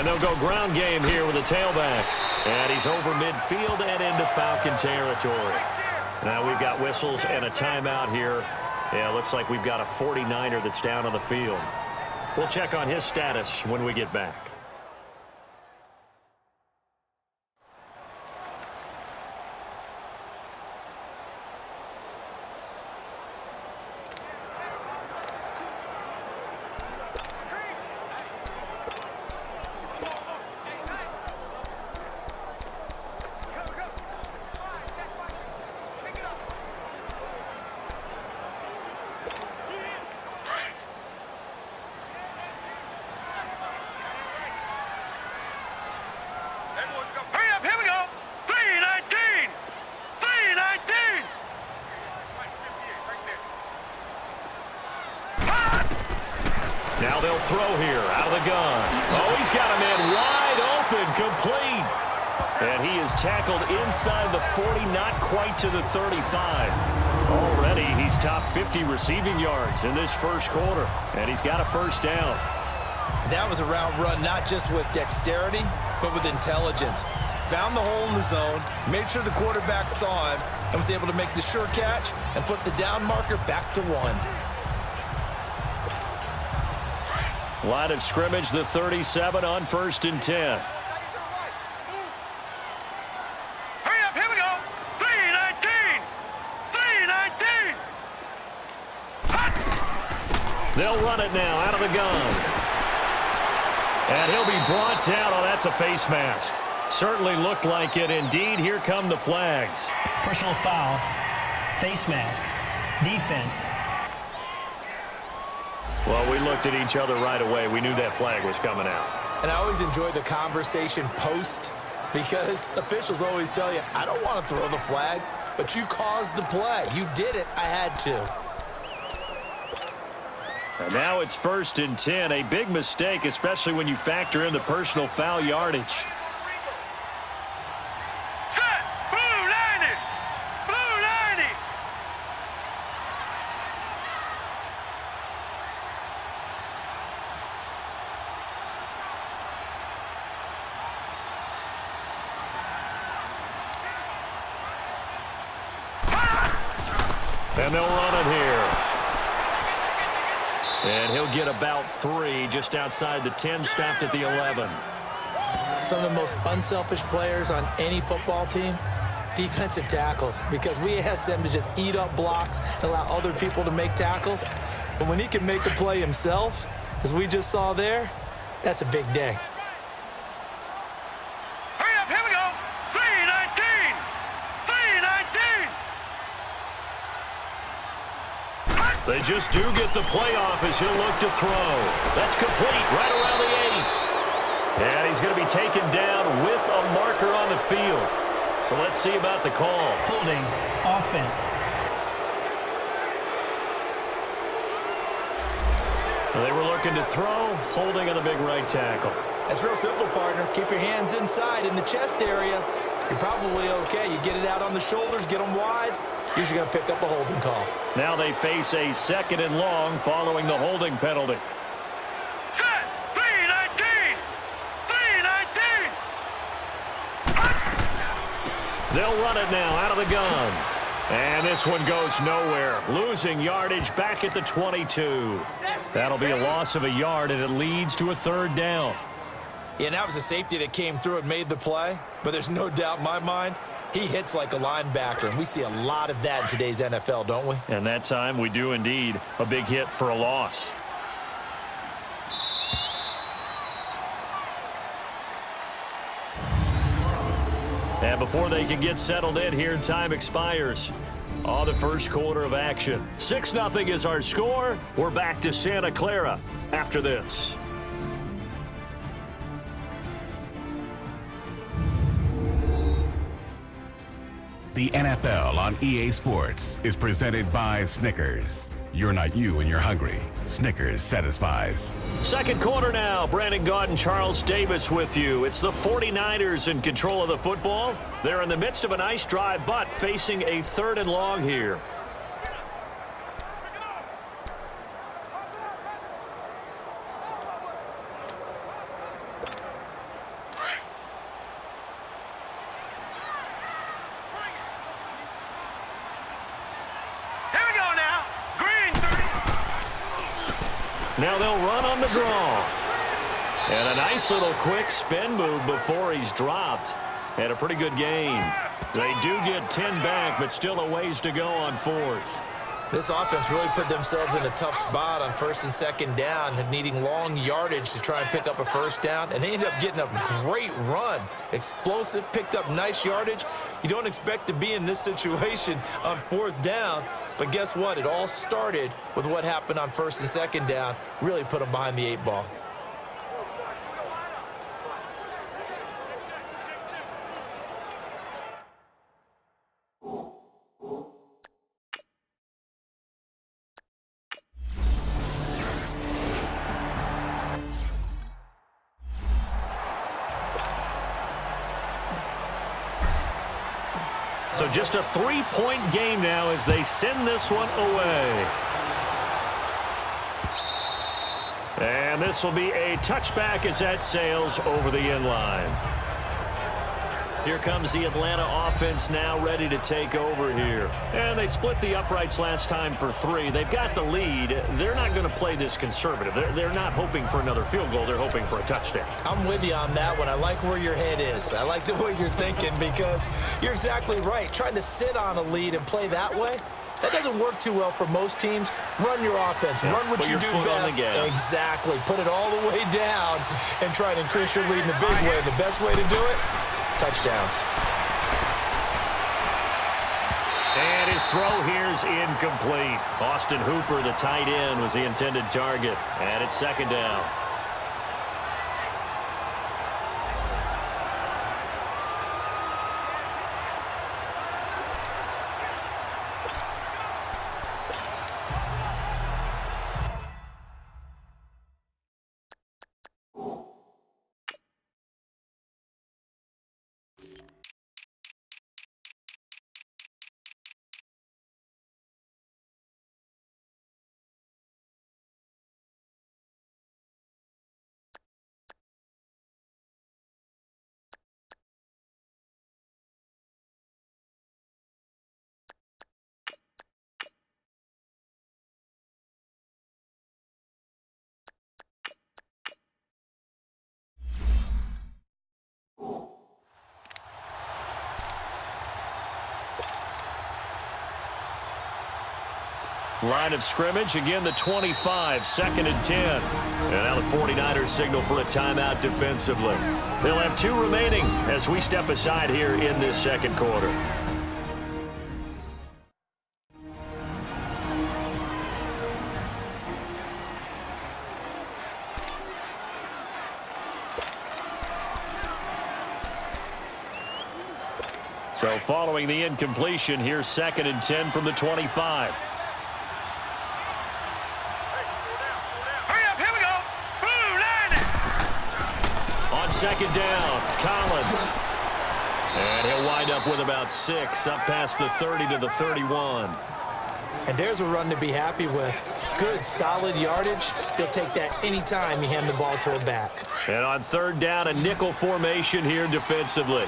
And they'll go ground game here with a tailback. And he's over midfield and into Falcon territory. Now we've got whistles and a timeout here. Yeah, looks like we've got a 49er that's down on the field. We'll check on his status when we get back. Now they'll throw here out of the gun. Oh, he's got a man wide open, complete. And he is tackled inside the 40, not quite to the 35. Already, he's top 50 receiving yards in this first quarter. And he's got a first down. That was a route run not just with dexterity, but with intelligence. Found the hole in the zone, made sure the quarterback saw him, and was able to make the sure catch and put the down marker back to 1. Line of scrimmage, the 37 on 1st and 10. Hurry up, here we go. 3-19. 3-19. They'll run it now out of the gun. And he'll be brought down. Oh, that's a face mask. Certainly looked like it. Indeed, here come the flags. Personal foul, face mask, defense. Well, we looked at each other right away. We knew that flag was coming out. And I always enjoy the conversation post because officials always tell you, I don't want to throw the flag, but you caused the play. You did it. I had to. And now it's 1st and 10. A big mistake, especially when you factor in the personal foul yardage. And they'll run it here. And he'll get about 3 just outside the 10, stopped at the 11. Some of the most unselfish players on any football team, defensive tackles, because we ask them to just eat up blocks and allow other people to make tackles. But when he can make a play himself, as we just saw there, that's a big day. Hurry up, here we go. 3-19. 3-19. They just do get the play off as he'll look to throw. That's complete right around the 8. And he's going to be taken down with a marker on the field. So let's see about the call. Holding, offense. They were looking to throw, holding on the big right tackle. That's real simple, partner. Keep your hands inside in the chest area. You're probably okay. You get it out on the shoulders, get them wide. Usually going to pick up a holding call. Now they face a 2nd and long following the holding penalty. Set. 3-19. 3-19. They'll run it now out of the gun. And this one goes nowhere. Losing yardage back at the 22. That'll be a loss of a yard, and it leads to a 3rd down. Yeah, and that was a safety that came through and made the play. But there's no doubt in my mind, he hits like a linebacker. And we see a lot of that in today's NFL, don't we? And that time we do indeed. A big hit for a loss. And before they can get settled in here, time expires on the first quarter of action. 6-0 is our score. We're back to Santa Clara after this. The NFL on EA Sports is presented by Snickers. You're not you when you're hungry. Snickers satisfies. Second quarter now. Brandon Gaudin and Charles Davis with you. It's the 49ers in control of the football. They're in the midst of a nice drive, but facing a 3rd and long here. Now they'll run on the draw. And a nice little quick spin move before he's dropped. Had a pretty good game. They do get 10 back, but still a ways to go on fourth. This offense really put themselves in a tough spot on first and second down, needing long yardage to try and pick up a first down, and they ended up getting a great run. Explosive, picked up nice yardage. You don't expect to be in this situation on fourth down, but guess what? It all started with what happened on first and second down. Really put them behind the 8 ball. So just a 3-point game now as they send this one away. And this will be a touchback as that sails over the end line. Here comes the Atlanta offense now ready to take over here. And they split the uprights last time for 3. They've got the lead. They're not going to play this conservative. They're not hoping for another field goal. They're hoping for a touchdown. I'm with you on that one. I like where your head is. I like the way you're thinking because you're exactly right. Trying to sit on a lead and play that way, that doesn't work too well for most teams. Run your offense. Run what you do best. Exactly. Put it all the way down and try to increase your lead in a big way. And the best way to do it, touchdowns. And his throw here is incomplete. Austin Hooper, the tight end, was the intended target. And it's second down. Line of scrimmage, again the 25, second and 10. And now the 49ers signal for a timeout defensively. They'll have 2 remaining as we step aside here in this second quarter. So following the incompletion, here's second and 10 from the 25. Second down, Collins. And he'll wind up with about 6, up past the 30 to the 31. And there's a run to be happy with. Good, solid yardage. He'll take that anytime you hand the ball to him back. And on third down, a nickel formation here defensively.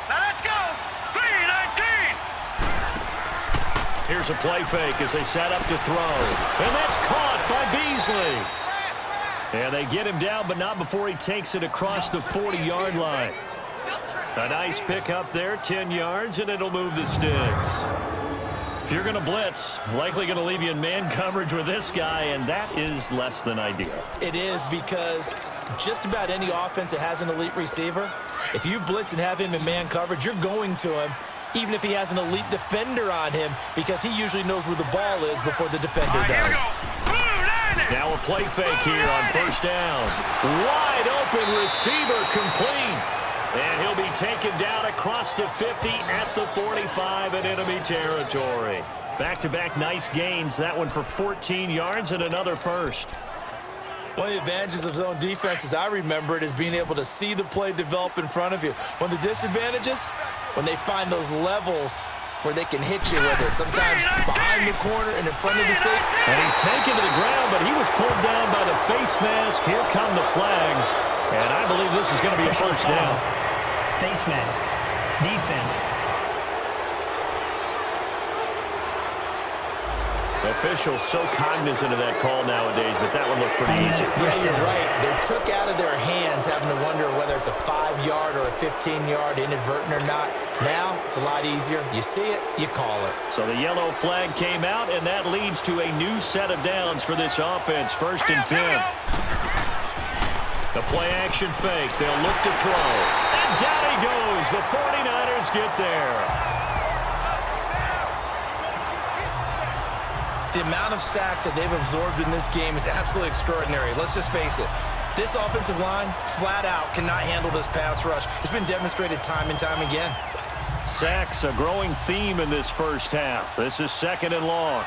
Now let's go. 3-19. Here's a play fake as they set up to throw. And that's caught by Beasley. And they get him down, but not before he takes it across the 40-yard line. A nice pick up there, 10 yards, and it'll move the sticks. If you're going to blitz, likely going to leave you in man coverage with this guy, and that is less than ideal. It is because just about any offense that has an elite receiver, if you blitz and have him in man coverage, you're going to him, even if he has an elite defender on him, because he usually knows where the ball is before the defender does. Now a play fake here on first down. Wide open receiver complete. And he'll be taken down across the 50 at the 45 in enemy territory. Back-to-back nice gains. That one for 14 yards and another first. One of the advantages of zone defense, as I remember it, is being able to see the play develop in front of you. One of the disadvantages, when they find those levels where they can hit you with it, sometimes behind the corner and in front of the safety. And he's taken to the ground, but he was pulled down by the face mask. Here come the flags, and I believe this is going to be a first down. Face mask. Defense. Officials so cognizant of that call nowadays, but that one looked pretty easy. Yeah, you're right. They took out of their hands having to wonder whether it's a 5-yard or a 15-yard inadvertent or not. Now, it's a lot easier. You see it, you call it. So the yellow flag came out, and that leads to a new set of downs for this offense. 1st and 10. The play-action fake. They'll look to throw. And down he goes. The 49ers get there. The amount of sacks that they've absorbed in this game is absolutely extraordinary. Let's just face it. This offensive line, flat out, cannot handle this pass rush. It's been demonstrated time and time again. Sacks, a growing theme in this first half. This is 2nd and long.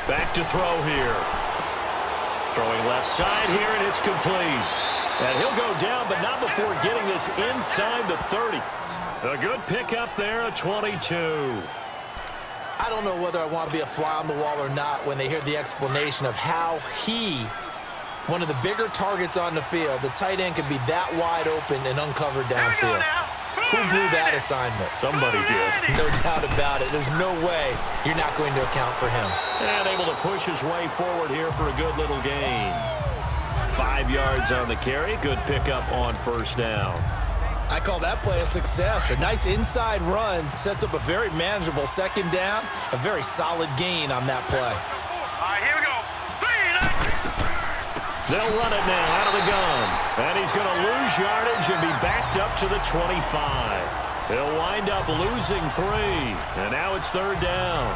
Back to throw here. Throwing left side here, and it's complete. And he'll go down, but not before getting this inside the 30. A good pickup there, a 22. I don't know whether I want to be a fly on the wall or not when they hear the explanation of how one of the bigger targets on the field, the tight end could be that wide open and uncovered downfield. Who blew that assignment? Somebody did. No doubt about it. There's no way you're not going to account for him. And able to push his way forward here for a good little gain. 5 yards on the carry. Good pickup on 1st down. I call that play a success. A nice inside run sets up a very manageable 2nd down. A very solid gain on that play. All right, here we go. 3, 9. They'll run it now out of the gun. And he's going to lose yardage and be backed up to the 25. He'll wind up losing 3. And now it's 3rd down.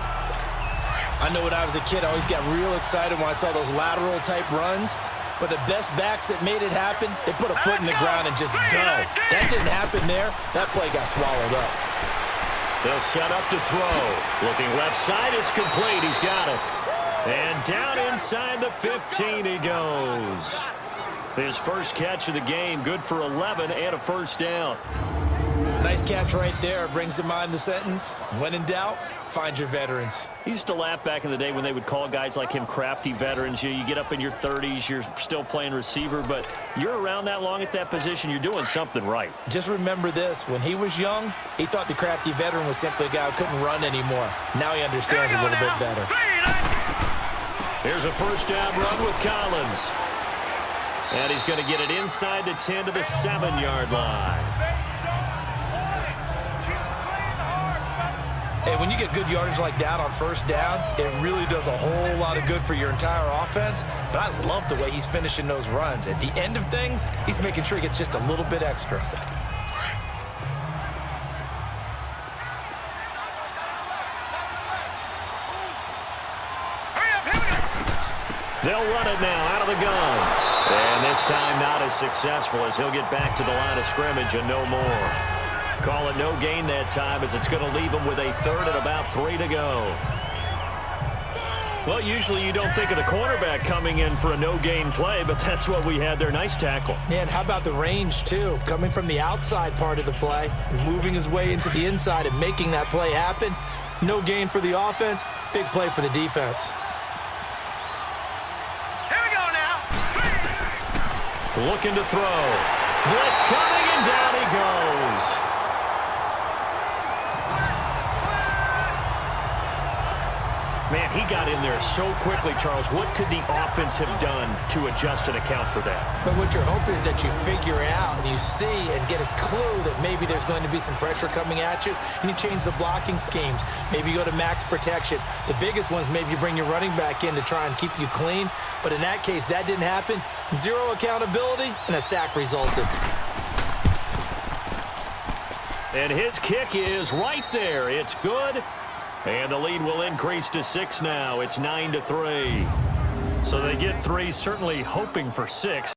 I know when I was a kid, I always got real excited when I saw those lateral type runs. But the best backs that made it happen, they put a foot in the ground and just go. That didn't happen there. That play got swallowed up. They'll set up to throw. Looking left side, it's complete. He's got it. And down inside the 15 he goes. His first catch of the game, good for 11 and a 1st down. Nice catch right there. Brings to mind the sentence, when in doubt, find your veterans. He used to laugh back in the day when they would call guys like him crafty veterans. You get up in your 30s, you're still playing receiver, but you're around that long at that position, you're doing something right. Just remember this. When he was young, he thought the crafty veteran was simply a guy who couldn't run anymore. Now he understands a little bit better. Here's a 1st down run with Collins. And he's going to get it inside the 10 to the 7-yard line. Hey, when you get good yardage like that on 1st down, it really does a whole lot of good for your entire offense. But I love the way he's finishing those runs. At the end of things, he's making sure he gets just a little bit extra. They'll run it now out of the gun. And this time not as successful as he'll get back to the line of scrimmage and no more. Call it no gain that time as it's going to leave him with a 3rd and about 3 to go. Well, usually you don't think of the cornerback coming in for a no-gain play, but that's what we had there. Nice tackle. Yeah, and how about the range, too? Coming from the outside part of the play, moving his way into the inside and making that play happen. No gain for the offense, big play for the defense. Here we go now. Looking to throw. Blitz coming, and down he goes. Man, he got in there so quickly, Charles. What could the offense have done to adjust and account for that? But what you're hoping is that you figure out and you see and get a clue that maybe there's going to be some pressure coming at you, and you change the blocking schemes. Maybe you go to max protection. The biggest one is maybe you bring your running back in to try and keep you clean. But in that case, that didn't happen. 0 accountability, and a sack resulted. And his kick is right there. It's good. And the lead will increase to 6 now. It's 9-3. So they get 3, certainly hoping for 6.